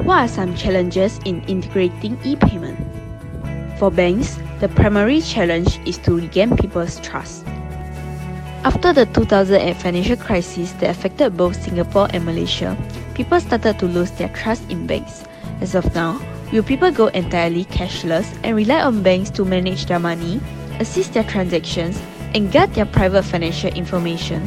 What are some challenges in integrating e-payment? For banks, the primary challenge is to regain people's trust. After the 2008 financial crisis that affected both Singapore and Malaysia, people started to lose their trust in banks. As of now, will people go entirely cashless and rely on banks to manage their money, assist their transactions, and guard their private financial information?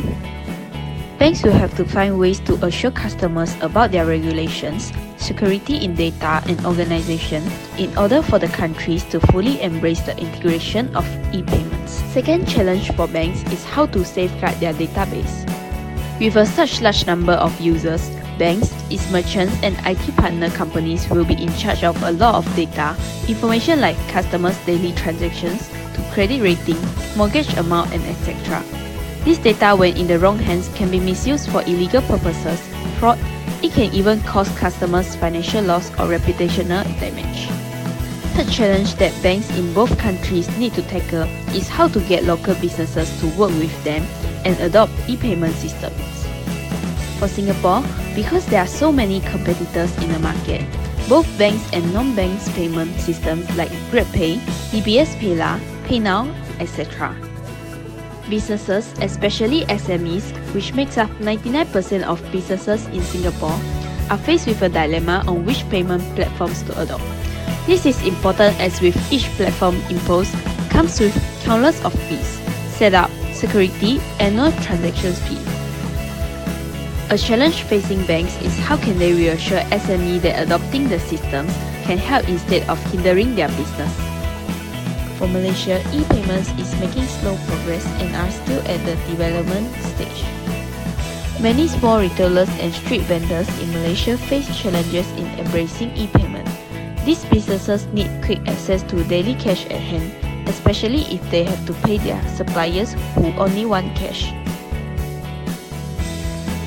Banks will have to find ways to assure customers about their regulations, security in data, and organization in order for the countries to fully embrace the integration of e-payments. Second challenge for banks is how to safeguard their database. With such large number of users, banks, its merchants, and IT partner companies will be in charge of a lot of data, information like customers' daily transactions, to credit rating, mortgage amount, and etc. This data, when in the wrong hands, can be misused for illegal purposes, fraud. It can even cause customers financial loss or reputational damage. Third challenge that banks in both countries need to tackle is how to get local businesses to work with them and adopt e-payment systems. For Singapore, because there are so many competitors in the market, both banks and non-banks payment systems like GrabPay, DBS PayLah, PayNow, etc. Businesses, especially SMEs, which makes up 99% of businesses in Singapore, are faced with a dilemma on which payment platforms to adopt. This is important as with each platform imposed comes with countless of fees, setup, security, and no transactions fee. A challenge facing banks is how can they reassure SME that adopting the systems can help instead of hindering their business. For Malaysia, e-payments is making slow progress and are still at the development stage. Many small retailers and street vendors in Malaysia face challenges in embracing e-payment. These businesses need quick access to daily cash at hand, especially if they have to pay their suppliers who only want cash.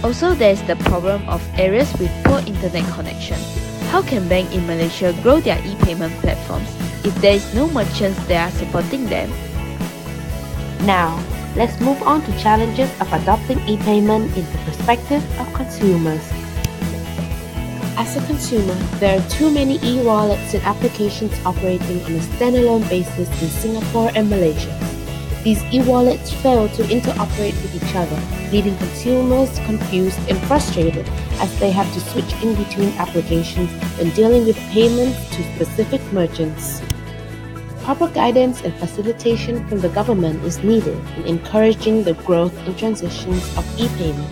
Also, there is the problem of areas with poor internet connection. How can banks in Malaysia grow their e-payment platforms if there is no merchants that are supporting them? Now, let's move on to challenges of adopting e-payment in the perspective of consumers. As a consumer, there are too many e-wallets and applications operating on a standalone basis in Singapore and Malaysia. These e-wallets fail to interoperate with each other, leaving consumers confused and frustrated as they have to switch in between applications when dealing with payments to specific merchants. Proper guidance and facilitation from the government is needed in encouraging the growth and transitions of e-payment.